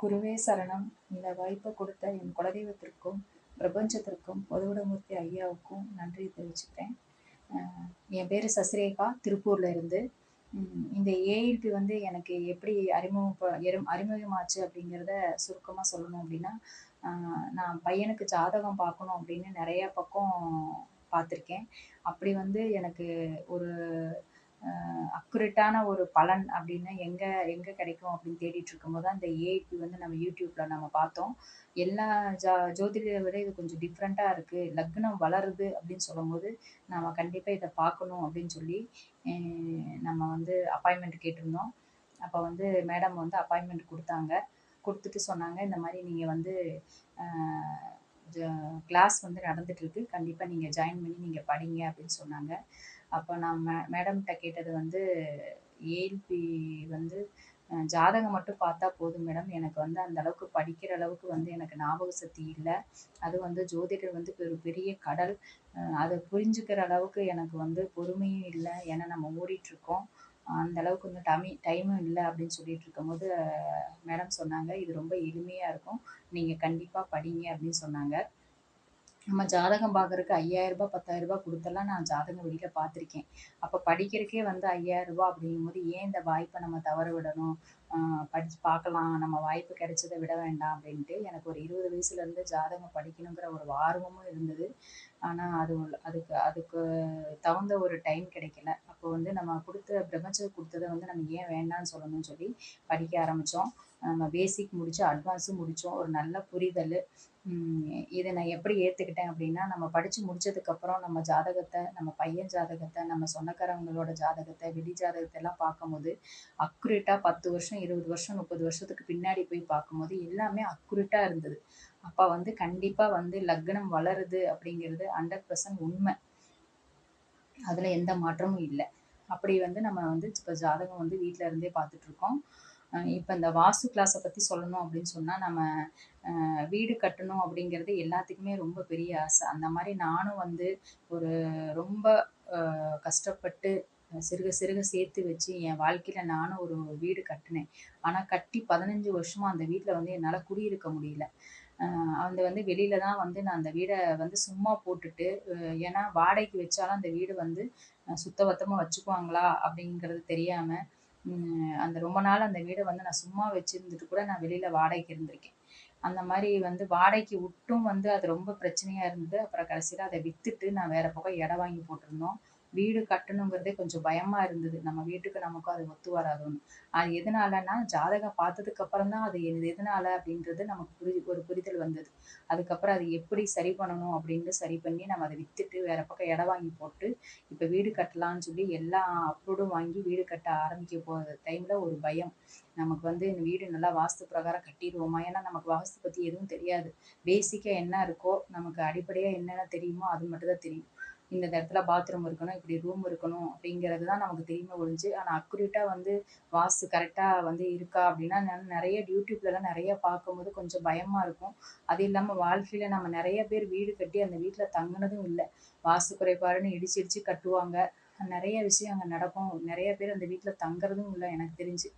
குருவே சரணம். இந்த வாய்ப்பை கொடுத்த என் குலதெய்வத்திற்கும் பிரபஞ்சத்திற்கும் பொதுவுடமூர்த்தி ஐயாவுக்கும் நன்றி தெரிவிச்சுக்கிறேன். என் பேர் சசிரேகா, திருப்பூர்ல இருந்து. இந்த ஏஎல்பி வந்து எனக்கு எப்படி அறிமுகமாச்சு அப்படிங்கிறத சுருக்கமாக சொல்லணும் அப்படின்னா, நான் பையனுக்கு ஜாதகம் பார்க்கணும் அப்படின்னு நிறைய பக்கம் பார்த்துருக்கேன். அப்படி வந்து எனக்கு ஒரு அக்குரேட்டான ஒரு பலன் அப்படின்னு எங்கே எங்கே கிடைக்கும் அப்படின்னு தேடிட்டு இருக்கும்போது தான் இந்த ஏஐபி வந்து நம்ம யூடியூப்ல நம்ம பார்த்தோம். எல்லா ஜோதிடரை விட இது கொஞ்சம் டிஃப்ரெண்ட்டாக இருக்குது, லக்னம் வளருது அப்படின்னு சொல்லும்போது நம்ம கண்டிப்பாக இதை பார்க்கணும் அப்படின்னு சொல்லி நம்ம வந்து அப்பாயின்மெண்ட் கேட்டிருந்தோம். அப்போ வந்து மேடம் வந்து அப்பாயின்மெண்ட் கொடுத்தாங்க. கொடுத்துட்டு சொன்னாங்க, இந்த மாதிரி நீங்கள் வந்து கிளாஸ் வந்து நடந்துகிட்ருக்கு, கண்டிப்பாக நீங்கள் ஜாயின் பண்ணி நீங்கள் படிங்க அப்படின்னு சொன்னாங்க. அப்போ நான் மேடம்கிட்ட கேட்டது வந்து, ஏஎல்பி வந்து ஜாதகம் மட்டும் பார்த்தா போதும் மேடம், எனக்கு வந்து அந்த அளவுக்கு படிக்கிற அளவுக்கு வந்து எனக்கு ஞாபக சக்தி இல்லை. அது வந்து ஜோதிடர் வந்து ஒரு பெரிய கடல், அதை புரிஞ்சுக்கிற அளவுக்கு எனக்கு வந்து பொறுமையும் இல்லை. ஏன்னா நம்ம ஓடிட்டுருக்கோம், அந்த அளவுக்கு வந்து டைமும் இல்லை அப்படின்னு சொல்லிட்டு இருக்கும்போது மேடம் சொன்னாங்க, இது ரொம்ப எளிமையாக இருக்கும், நீங்கள் கண்டிப்பாக படிங்க அப்படின்னு சொன்னாங்க. நம்ம ஜாதகம் பார்க்குறக்கு ரூ. 5000 ரூ. 10,000 கொடுத்தெல்லாம் நான் ஜாதகம் வெளியில் பார்த்துருக்கேன். அப்போ படிக்கிறதுக்கே வந்து ரூ. 5000 அப்படிங்கும்போது ஏன் இந்த வாய்ப்பை நம்ம தவற விடணும்? படித்து பார்க்கலாம், நம்ம வாய்ப்பு கிடைச்சதை விட வேண்டாம் அப்படின்ட்டு எனக்கு ஒரு 20 வயசுலேருந்து ஜாதகம் படிக்கணுங்கிற ஒரு ஆர்வமும் இருந்தது. ஆனால் அதுக்கு அதுக்கு தகுந்த ஒரு டைம் கிடைக்கல. அப்போ வந்து நம்ம பிரபஞ்சம் கொடுத்ததை வந்து நம்ம ஏன் வேண்டாம்னு சொல்லணும்னு சொல்லி படிக்க ஆரம்பித்தோம். நம்ம பேசிக் முடித்து அட்வான்ஸும் முடித்தோம். ஒரு நல்ல புரிதல். இதை நான் எப்படி ஏற்றுக்கிட்டேன் அப்படின்னா, நம்ம படித்து முடித்ததுக்கப்புறம் நம்ம ஜாதகத்தை, நம்ம பையன் ஜாதகத்தை, நம்ம சொந்தக்காரவங்களோட ஜாதகத்தை, வெளி ஜாதகத்தை எல்லாம் பார்க்கும்போது அக்குரேட்டாக 10 வருஷம், 20 வருஷம், 30 வருஷத்துக்கு பின்னாடி போய் பார்க்கும்போது எல்லாமே அக்குரேட்டாக இருந்தது. அப்போ வந்து கண்டிப்பாக வந்து லக்னம் வளருது அப்படிங்கிறது 100% உண்மை. அதில் எந்த மாற்றமும் இல்லை. அப்படி வந்து நம்ம வந்து இப்போ ஜாதகம் வந்து வீட்டில் இருந்தே பார்த்துட்ருக்கோம். இப்போ இந்த வாஸ்து கிளாஸை பற்றி சொல்லணும் அப்படின்னு சொன்னால், நம்ம வீடு கட்டணும் அப்படிங்கிறது எல்லாத்துக்குமே ரொம்ப பெரிய ஆசை. அந்த மாதிரி நானும் வந்து ஒரு ரொம்ப கஷ்டப்பட்டு சிறுக சிறுக சேர்த்து வச்சு என் வாழ்க்கையில் நானும் ஒரு வீடு கட்டினேன். ஆனால் கட்டி 15 வருஷமாக அந்த வீட்டில் வந்து என்னால் குடியிருக்க முடியல. அந்த வந்து வெளியில தான் வந்து நான் அந்த வீடை வந்து சும்மா போட்டுட்டு, ஏன்னா வாடகைக்கு வச்சாலும் அந்த வீடு வந்து சுத்தபத்தமாக வச்சுக்குவாங்களா அப்படிங்கிறது தெரியாமல், அந்த ரொம்ப நாள் அந்த வீடை வந்து நான் சும்மா வச்சுருந்துட்டு கூட நான் வெளியில் வாடகைக்கு இருந்திருக்கேன். அந்த மாதிரி வந்து வாடகைக்கு விட்டும் வந்து அது ரொம்ப பிரச்சனையாக இருந்தது. அப்புறம் கடைசியில் அதை விற்றுட்டு நான் வேறு பக்கம் இடம் வாங்கி போட்டிருந்தோம். வீடு கட்டணுங்கிறதே கொஞ்சம் பயமாக இருந்தது, நம்ம வீட்டுக்கு நமக்கும் அது ஒத்து வராதுன்னு. அது எதனாலன்னா, ஜாதகம் பார்த்ததுக்கு அப்புறம் தான் அது எதனால அப்படின்றது நமக்கு ஒரு புரிதல் வந்தது. அதுக்கப்புறம் அது எப்படி சரி பண்ணணும் அப்படின்ட்டு சரி பண்ணி நம்ம அதை விற்றுட்டு வேற பக்கம் இடம் வாங்கி போட்டு இப்போ வீடு கட்டலான்னு சொல்லி எல்லா அப்ரூவ்டும் வாங்கி வீடு கட்ட ஆரம்பிக்க போகிற டைமில் ஒரு பயம். நமக்கு வந்து இந்த வீடு நல்லா வாஸ்து பிரகாரம் கட்டிடுவோமா? ஏன்னா நமக்கு வாஸ்து பற்றி எதுவும் தெரியாது. பேசிக்காக என்ன இருக்கோ, நமக்கு அடிப்படையாக என்னென்ன தெரியுமோ அது மட்டும் தான் தெரியும். இந்த இடத்துல பாத்ரூம் இருக்கணும், இப்படி ரூம் இருக்கணும் அப்படிங்கிறது தான் நமக்கு தெரியுமே ஒழிஞ்சு, ஆனால் அக்குரேட்டாக வந்து வாஸ்து கரெக்டாக வந்து இருக்கா அப்படின்னா, நான் நிறைய யூடியூப்லலாம் நிறைய பார்க்கும்போது கொஞ்சம் பயமாக இருக்கும். அது இல்லாமல் வாழ்க்கையில் நம்ம நிறைய பேர் வீடு கட்டி அந்த வீட்டில் தங்கினதும் இல்லை. வாஸ்து குறைபாடுன்னு இடிச்சு இடிச்சு கட்டுவாங்க. நிறைய விஷயம் அங்கே நடக்கும். நிறைய பேர் அந்த வீட்டில் தங்குறதும் இல்லை எனக்கு தெரிஞ்சு.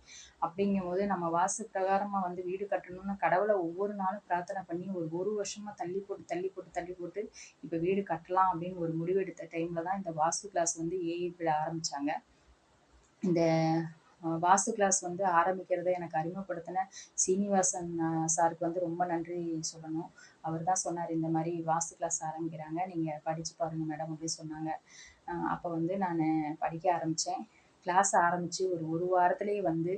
அப்படிங்கும்போது நம்ம வாஸ்து பிரகாரமாக வந்து வீடு கட்டணும்னு கடவுளை ஒவ்வொரு நாளும் பிரார்த்தனை பண்ணி ஒரு வருஷமாக தள்ளி போட்டு தள்ளி போட்டு தள்ளி போட்டு இப்போ வீடு கட்டலாம் அப்படின்னு ஒரு முடிவெடுத்த டைமில் தான் இந்த வாஸ்து கிளாஸ் வந்து ஏஐபியில் ஆரம்பித்தாங்க. இந்த வாஸ்து கிளாஸ் வந்து ஆரம்பிக்கிறத எனக்கு அறிமுகப்படுத்தின சீனிவாசன் சாருக்கு வந்து ரொம்ப நன்றி சொல்லணும். அவர் தான் சொன்னார், இந்த மாதிரி வாஸ்து கிளாஸ் ஆரம்பிக்கிறாங்க, நீங்கள் படித்து பாருங்கள் மேடம் அப்படின்னு சொன்னாங்க. அப்போ வந்து நான் படிக்க ஆரம்பித்தேன். கிளாஸ் ஆரம்பித்து ஒரு வாரத்திலேயே வந்து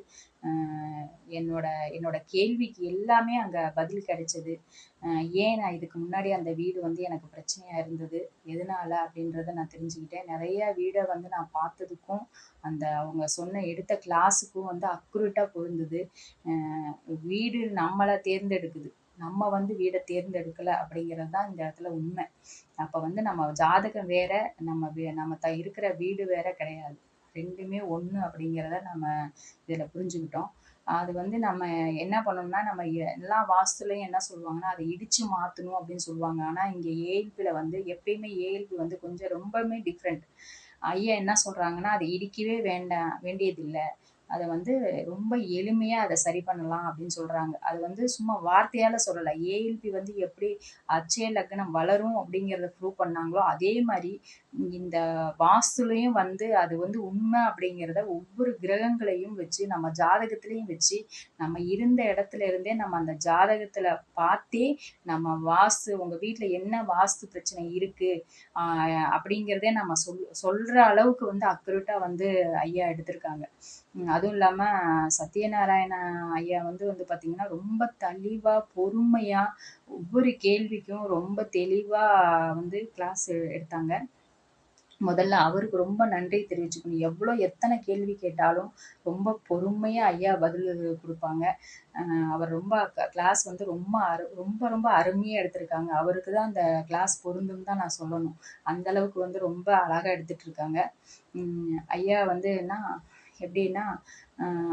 என்னோட கேள்விக்கு எல்லாமே அங்கே பதில் கிடைச்சது. ஏன் நான் இதுக்கு முன்னாடி அந்த வீடு வந்து எனக்கு பிரச்சனையாக இருந்தது, எதனால அப்படின்றத நான் தெரிஞ்சுக்கிட்டேன். நிறைய வீடை வந்து நான் பார்த்ததுக்கும் அவங்க எடுத்த கிளாஸுக்கும் வந்து அக்குரேட்டாக பொருந்தது. வீடு நம்மளை தேர்ந்தெடுக்குது, நம்ம வந்து வீடை தேர்ந்தெடுக்கலை அப்படிங்கிறது தான் இந்த இடத்துல உண்மை. அப்போ வந்து நம்ம ஜாதகம் வேற, நம்ம இருக்கிற வீடு வேற கிடையாது. ரெண்டுமே ஒன்று அப்படிங்கிறத நம்ம இதில் புரிஞ்சுக்கிட்டோம். அது வந்து நம்ம என்ன பண்ணணும்னா, நம்ம எல்லா வாஸ்துலையும் என்ன சொல்லுவாங்கன்னா, அதை இடித்து மாற்றணும் அப்படின்னு சொல்லுவாங்க. ஆனால் இங்கே ஏஎல்பியில் வந்து எப்பயுமே ஏஎல்பி வந்து கொஞ்சம் ரொம்பவுமே டிஃப்ரெண்ட். ஐயா என்ன சொல்கிறாங்கன்னா, அதை இடிக்கவே வேண்டியதில்லை, அத வந்து ரொம்ப எளிமையா அத சரி பண்ணலாம் அப்படின்னு சொல்றாங்க. அது வந்து சும்மா வார்த்தையால சொல்லல. ஏஎல்பி வந்து எப்படி அட்சய லக்னம் வளரும் அப்படிங்கிறத ப்ரூவ் பண்ணாங்களோ, அதே மாரி இந்த வாஸ்துலயும் வந்து அது வந்து உண்மை அப்படிங்கிறத ஒவ்வொரு கிரகங்களையும் வச்சு, நம்ம ஜாதகத்திலயும் வச்சு, நம்ம இருந்த இடத்துல இருந்தே நம்ம அந்த ஜாதகத்துல பார்த்தே, நம்ம வாஸ்து உங்க வீட்ல என்ன வாஸ்து பிரச்சனை இருக்கு, ஆ அப்படிங்கிறதே நம்ம சொல்ற அளவுக்கு வந்து அக்யூரேட்டா வந்து ஐயா எடுத்திருக்காங்க. அதுவும் இல்லாம சத்யநாராயண ஐயா வந்து வந்து பார்த்தீங்கன்னா, ரொம்ப தெளிவா, பொறுமையா ஒவ்வொரு கேள்விக்கும் ரொம்ப தெளிவா வந்து கிளாஸ் எடுத்தாங்க. முதல்ல அவருக்கு ரொம்ப நன்றி தெரிவிச்சுக்கணும். எத்தன கேள்வி கேட்டாலும் ரொம்ப பொறுமையா ஐயா பதில் குடுப்பாங்க. அவர் ரொம்ப கிளாஸ் வந்து ரொம்ப ரொம்ப அருமையா எடுத்திருக்காங்க. அவருக்கு தான் அந்த கிளாஸ் பொருந்தும்னு தான் நான் சொல்லணும். அந்த அளவுக்கு வந்து ரொம்ப அழகா எடுத்துட்டு இருக்காங்க. ஐயா வந்து எப்படின்னா,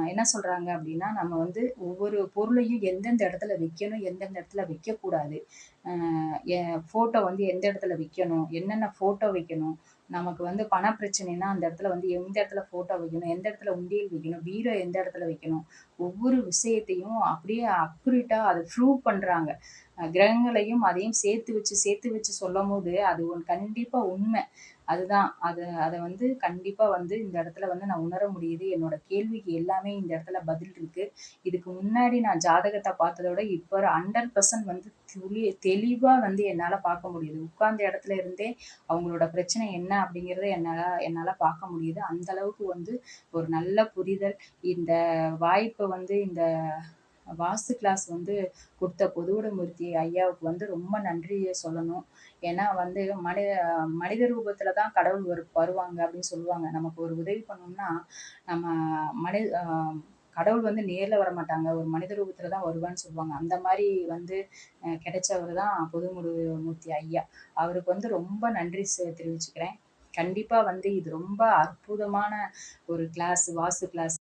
என்ன சொல்றாங்க அப்படின்னா, நம்ம வந்து ஒவ்வொரு பொருளையும் எந்தெந்த இடத்துல வைக்கணும், எந்தெந்த இடத்துல வைக்கக்கூடாது. அ ஃபோட்டோ வந்து எந்த இடத்துல வைக்கணும், என்னென்ன ஃபோட்டோ வைக்கணும், நமக்கு வந்து பண பிரச்சனைன்னா அந்த இடத்துல வந்து எந்த இடத்துல ஃபோட்டோ வைக்கணும், எந்த இடத்துல உண்டியல் வைக்கணும், பீரோ எந்த இடத்துல வைக்கணும், ஒவ்வொரு விஷயத்தையும் அப்படியே அக்யூரேட்டா அத ப்ரூவ் பண்றாங்க. கிரகங்களையும் அதையும் சேர்த்து வச்சு சொல்லும்போது, அது கண்டிப்பா உண்மை. அதுதான். அத வந்து கண்டிப்பா வந்து இந்த இடத்துல வந்து நான் உணர முடியுது. என்னோட கேள்விக்கு எல்லாமே இந்த இடத்துல பதில் இருக்கு. இதுக்கு முன்னாடி நான் ஜாதகத்த பார்த்தத விட, இப்ப 100% வந்து தெளிவா வந்து என்னால பார்க்க முடியுது. உட்கார்ந்த இடத்துல இருந்தே அவங்களோட பிரச்சனை என்ன அப்படிங்கிறத என்னால என்னால பார்க்க முடியுது. அந்த அளவுக்கு வந்து ஒரு நல்ல புரிதல். இந்த வாய்ப்ப வந்து இந்த வாஸ்து கிளாஸ் வந்து குடுத்த பொதுவுடைமூர்த்தி ஐயாவுக்கு வந்து ரொம்ப நன்றிய சொல்லணும். ஏன்னா வந்து மனித ரூபத்துல தான் கடவுள் வருவாங்க அப்படின்னு சொல்லுவாங்க. நமக்கு ஒரு உதவி பண்ணணும்னா, நம்ம மனி அ கடவுள் வந்து நேர்ல வரமாட்டாங்க. ஒரு மனித ரூபத்துல தான் வருவான்னு சொல்லுவாங்க. அந்த மாரி வந்து கிடைச்சவரு தான் மூர்த்தி ஐயா. அவருக்கு வந்து ரொம்ப நன்றி தெரிவிச்சுக்கிறேன். கண்டிப்பா வந்து இது ரொம்ப அற்புதமான ஒரு கிளாஸ், வாஸ்து கிளாஸ்.